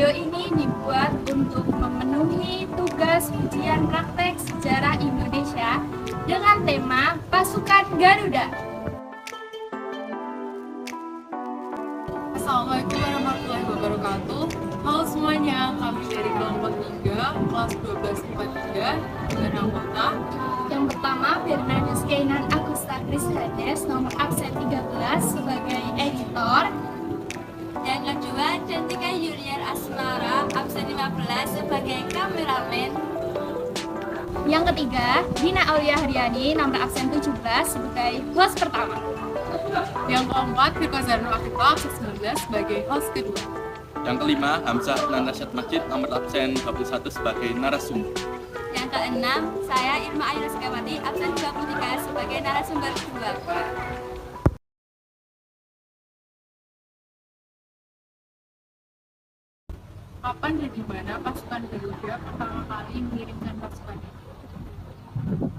Video ini dibuat untuk memenuhi tugas ujian praktek sejarah Indonesia dengan tema Pasukan Garuda. Assalamualaikum warahmatullahi wabarakatuh. Halo semuanya, kami dari kelompok 3, kelas 1243 dengan anggota. Yang pertama, Bernardus Keinan Agusta Krishades, nomor absen 13 sebagai editor. Yang kedua, Cantika Junior Asmara, absen 15 sebagai kameramen. Yang ketiga, Dina Aulia Haryani, nomor absen 17 sebagai host pertama. Yang keempat, Firko Zarnul Akita, absen 19 sebagai host kedua. Yang kelima, Hamzah Nanasyat Masjid, nomor absen 21 sebagai narasumber. Yang keenam, saya Irma Ayu Sekawati, absen 23 sebagai narasumber kedua. Kapan dan di mana pasukan Garuda pertama kali mengirimkan pasukannya?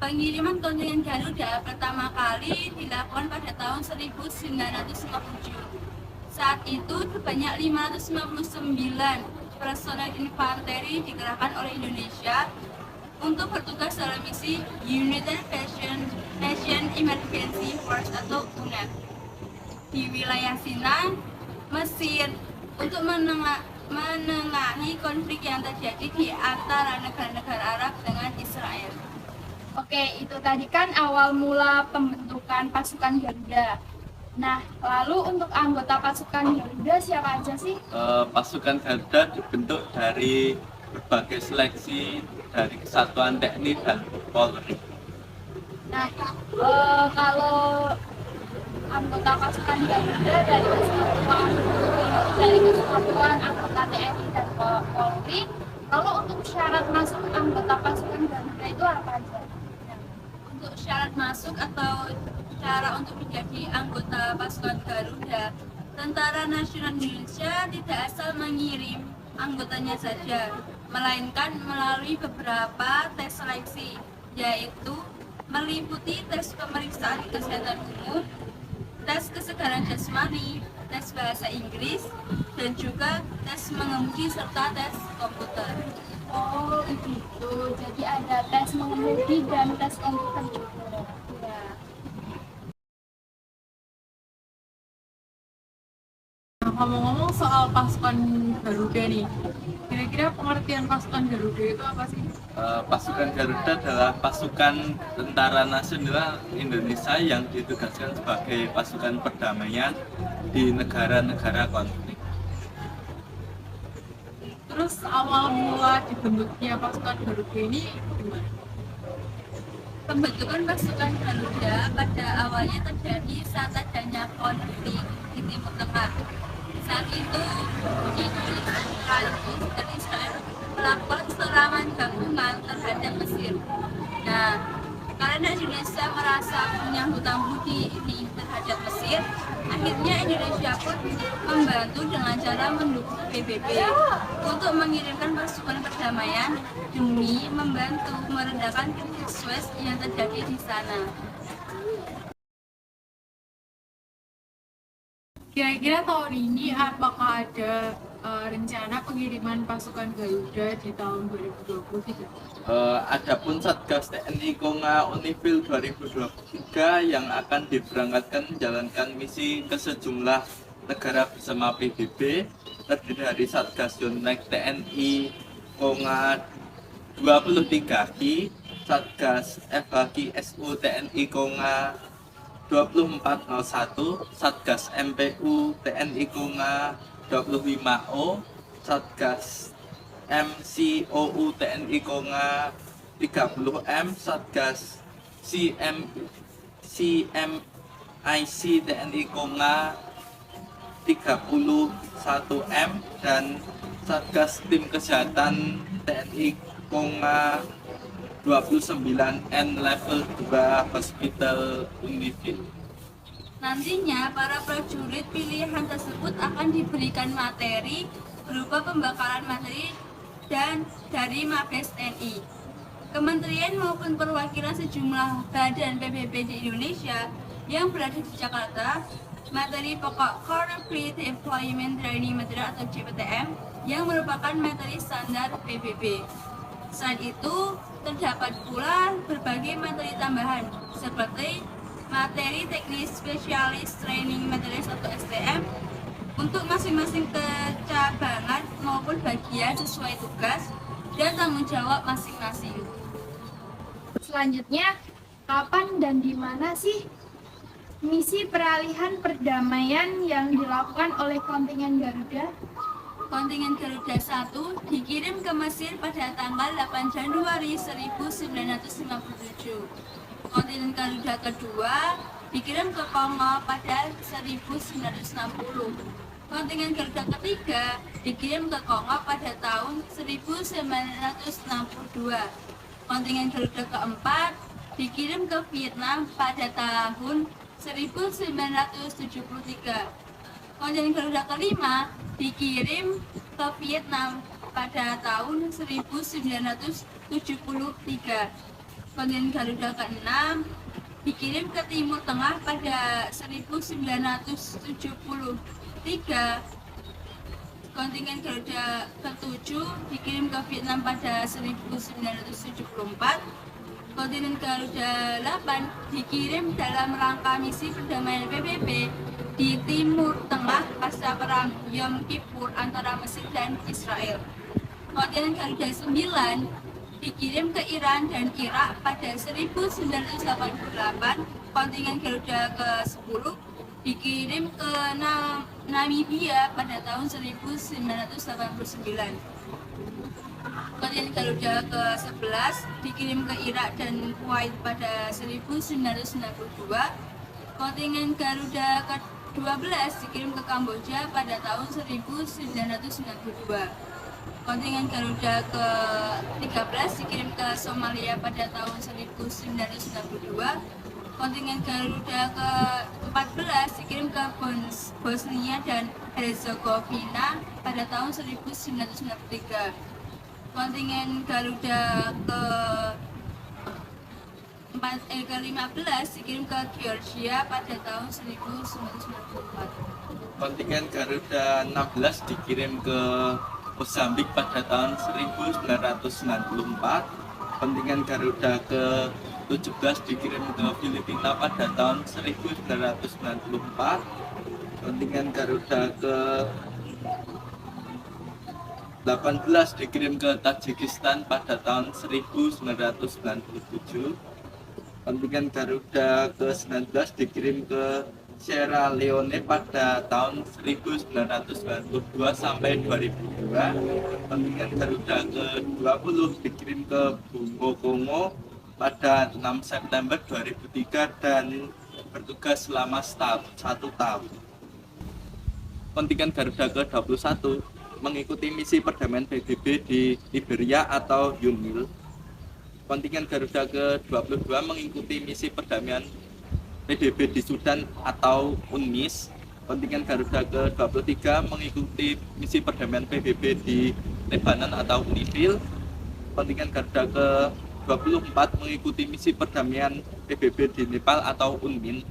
Pengiriman kontingen Garuda pertama kali dilakukan pada tahun 1957. Saat itu sebanyak 559 personel infanteri dikerahkan oleh Indonesia untuk bertugas dalam misi United Nations Emergency Force atau UNEF di wilayah Sinai, Mesir untuk menengahi konflik yang terjadi di antara negara-negara Arab dengan Israel. Oke, itu tadi kan awal mula pembentukan pasukan Garuda. Nah, lalu untuk anggota pasukan Garuda siapa aja sih? Pasukan Garuda dibentuk dari berbagai seleksi dari Kesatuan TNI dan Polri. Nah, kalau anggota pasukan Garuda dari kesatuan anggota TNI dan Polri, lalu untuk syarat masuk anggota pasukan Garuda itu apa aja? Untuk syarat masuk atau cara untuk menjadi anggota pasukan Garuda, Tentara Nasional Indonesia tidak asal mengirim anggotanya saja, melainkan melalui beberapa tes seleksi, yaitu meliputi tes pemeriksaan kesehatan umum, tes kesegaran jasmani, tes bahasa Inggris, dan juga tes mengemudi serta tes komputer. Oh, begitu. Jadi ada tes mengemudi dan tes komputer juga. Ya. Nah, ngomong-ngomong soal pasukan Garuda nih, kira-kira pengertian pasukan Garuda itu apa sih? Pasukan Garuda adalah pasukan tentara nasional Indonesia yang ditugaskan sebagai pasukan perdamaian di negara-negara konflik. Terus awal mula dibentuknya pasukan Garuda ini gimana? Pembentukan pasukan Garuda pada awalnya terjadi saat adanya konflik di Timur Tengah. Saat itu, Indonesia dan Israel melakukan serangan gabungan terhadap Mesir. Nah, karena Indonesia merasa punya hutang budi ini terhadap Mesir, akhirnya Indonesia pun membantu dengan cara mendukung PBB untuk mengirimkan pasukan perdamaian demi membantu meredakan krisis Suez yang terjadi di sana. Kira-kira tahun ini apakah ada rencana pengiriman pasukan Garuda di tahun 2023? Adapun Satgas TNI Konga Unifil 2023 yang akan diberangkatkan menjalankan misi ke sejumlah negara bersama PBB terdiri dari Satgas Yonek TNI Konga 23KI, Satgas FHQ SU TNI Konga 2401, Satgas MPU TNI Konga 25O, Satgas MCOU TNI Konga 30M, Satgas CMIC TNI Konga 31M, dan Satgas Tim Kesehatan TNI Konga 29N level 2 Hospital Unifil. Nantinya para prajurit pilihan tersebut akan diberikan materi berupa pembekalan materi dan dari Mabes TNI. Kementerian maupun perwakilan sejumlah badan PBB di Indonesia yang berada di Jakarta, materi pokok Conflict Employment Training Material atau CPTM yang merupakan materi standar PBB. Selain itu, terdapat pula berbagai materi tambahan seperti materi teknis spesialis training materials atau STM untuk masing-masing kecabangan maupun bagian sesuai tugas dan tanggung jawab masing-masing. Selanjutnya, kapan dan di mana sih misi peralihan perdamaian yang dilakukan oleh kontingen Garuda? Kontingen Garuda 1 dikirim ke Mesir pada tanggal 8 Januari 1957. Kontingen Garuda kedua dikirim ke Kongo pada 1960. Kontingen Garuda ketiga dikirim ke Kongo pada tahun 1962. Kontingen Garuda keempat dikirim ke Vietnam pada tahun 1973. Kontingen Garuda kelima dikirim ke Vietnam pada tahun 1973. Kontingen Garuda keenam dikirim ke Timur Tengah pada 1973. Kontingen Garuda ketujuh dikirim ke Vietnam pada 1974. Kontingen Garuda 8 dikirim dalam rangka misi perdamaian PBB di Timur Tengah pasca perang Yom Kippur antara Mesir dan Israel. Kontingen Garuda 9 dikirim ke Iran dan Irak pada 1988. Kontingen Garuda ke-10 dikirim ke Namibia pada tahun 1989. Kontingen Garuda ke-11 dikirim ke Irak dan Kuwait pada 1992. Kontingen Garuda ke-12 dikirim ke Kamboja pada tahun 1992. Kontingen Garuda ke-13 dikirim ke Somalia pada tahun 1992. Kontingen Garuda ke-14 dikirim ke Bosnia dan Herzegovina pada tahun 1993. Kontingen Garuda ke-15 dikirim ke Georgia pada tahun 1994. Kontingen Garuda 16 dikirim ke Mozambik pada tahun 1994. Kontingen Garuda ke-17 dikirim ke Filipina pada tahun 1994. Kontingen Garuda ke-18 dikirim ke Tajikistan pada tahun 1997. Kontingen Garuda ke-19 dikirim ke Sierra Leone pada tahun 1992 sampai 2002. Kontingen Garuda ke-20 dikirim ke Bongo Kongo pada 6 September 2003 dan bertugas selama 1 tahun. Kontingen Garuda ke-21 mengikuti misi perdamaian PBB di Liberia atau UNMIL. Kontingen Garuda ke-22 mengikuti misi perdamaian PBB di Sudan atau UNMIS. Kontingen Garuda ke-23 mengikuti misi perdamaian PBB di Lebanon atau UNIFIL. Kontingen Garuda ke-24 mengikuti misi perdamaian PBB di Nepal atau UNMIN.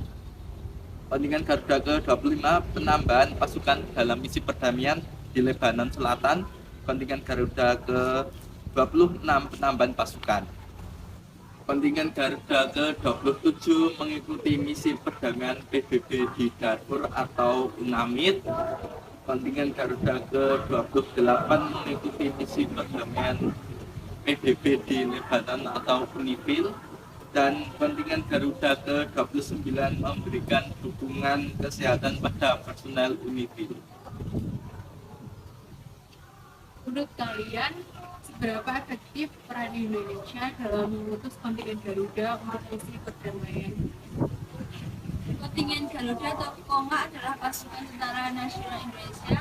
Kontingen Garuda ke-25 penambahan pasukan dalam misi perdamaian di Lebanon Selatan. Kontingen Garuda ke-26 penambahan pasukan. Kontingen Garuda ke-27 mengikuti misi perdamaian PBB di Darfur atau UNAMID. Kontingen Garuda ke-28 mengikuti misi perdamaian PBB di Lebanon atau UNIFIL. Dan kontingen Garuda ke-29 memberikan dukungan kesehatan pada personel UNIFIL. Menurut kalian, seberapa efektif peran Indonesia dalam memutus kontingen Garuda untuk misi perdamaian? Kontingen Garuda atau KONGA adalah pasukan tentara nasional Indonesia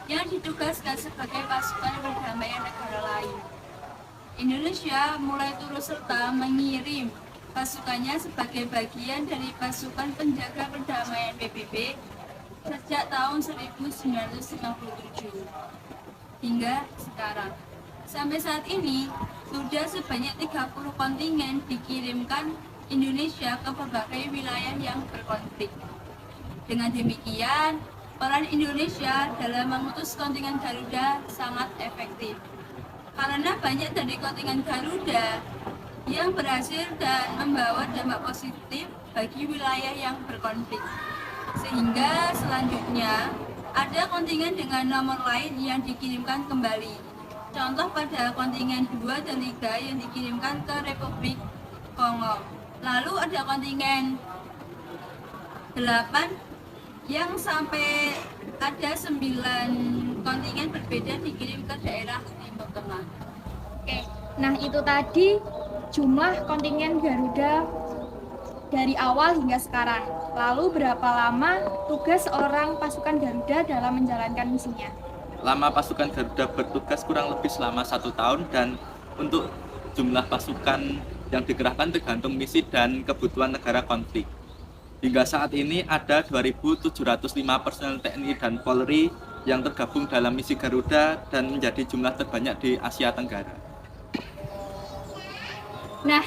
yang ditugaskan sebagai pasukan perdamaian negara lain. Indonesia mulai turut serta mengirim pasukannya sebagai bagian dari pasukan penjaga perdamaian PBB sejak tahun 1957 hingga sekarang. Sampai saat ini, sudah sebanyak 30 kontingen dikirimkan Indonesia ke berbagai wilayah yang berkonflik. Dengan demikian, peran Indonesia dalam mengutus kontingen Garuda sangat efektif. Karena banyak dari kontingen Garuda yang berhasil dan membawa dampak positif bagi wilayah yang berkonflik. Sehingga selanjutnya ada kontingen dengan nomor lain yang dikirimkan kembali. Contoh pada kontingen 2 dan 3 yang dikirimkan ke Republik Kongo. Lalu ada kontingen 8 yang sampai ada 9 kontingen berbeda dikirim ke daerah Timur Tengah. Oke, nah itu tadi jumlah kontingen Garuda dari awal hingga sekarang. Lalu berapa lama tugas seorang pasukan Garuda dalam menjalankan misinya? Lama pasukan Garuda bertugas kurang lebih selama 1 tahun, dan untuk jumlah pasukan yang dikerahkan tergantung misi dan kebutuhan negara konflik. Hingga saat ini ada 2.705 personel TNI dan Polri yang tergabung dalam misi Garuda dan menjadi jumlah terbanyak di Asia Tenggara. Nah,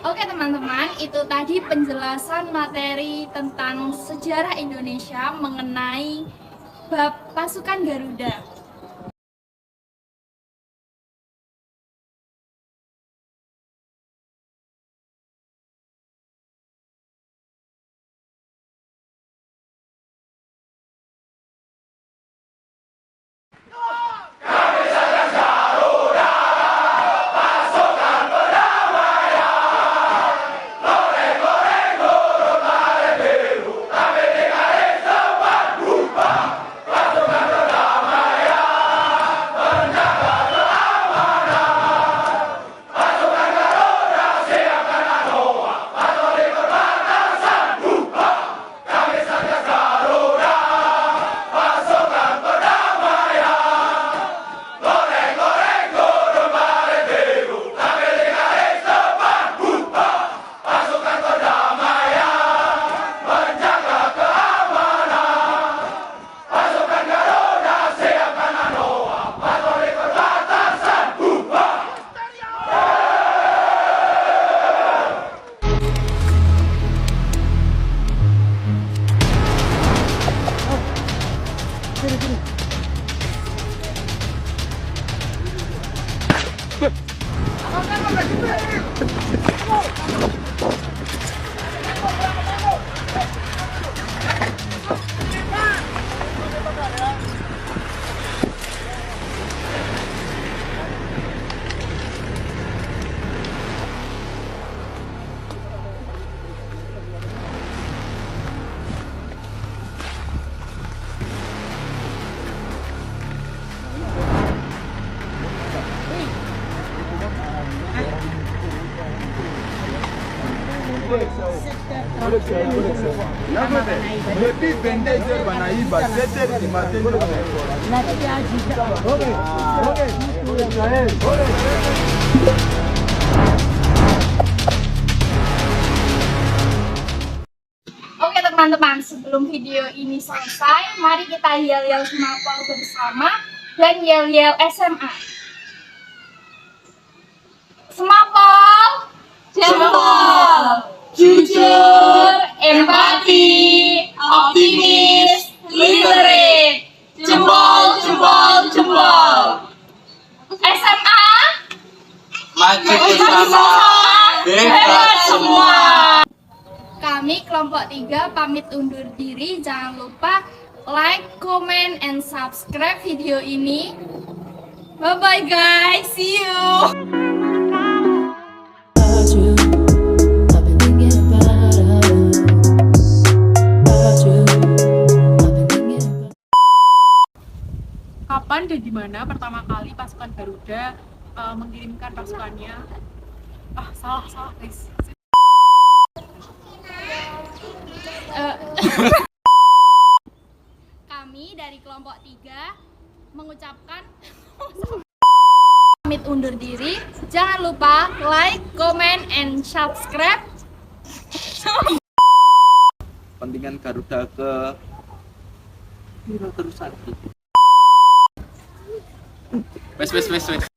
oke teman-teman, itu tadi penjelasan materi tentang sejarah Indonesia mengenai bab pasukan Garuda. Depuis 22h banaiba 7h du matin. Oke teman-teman, sebelum video ini selesai, mari kita yel-yel Semapol bersama dan yel-yel SMA. Semapol, jempol, jujur, empati, optimis, literate, jempol, jempol, jempol. SMA, Maju bersama, hebat semua. Kami kelompok 3 pamit undur diri. Jangan lupa like, comment, and subscribe video ini. Bye bye guys, see you. Kapan dan di mana pertama kali pasukan Garuda mengirimkan pasukannya? Salah guys. Kami dari kelompok 3 mengucapkan pamit undur diri. Jangan lupa like, comment, and subscribe. Kontingen Garuda ke terus lagi. Wes.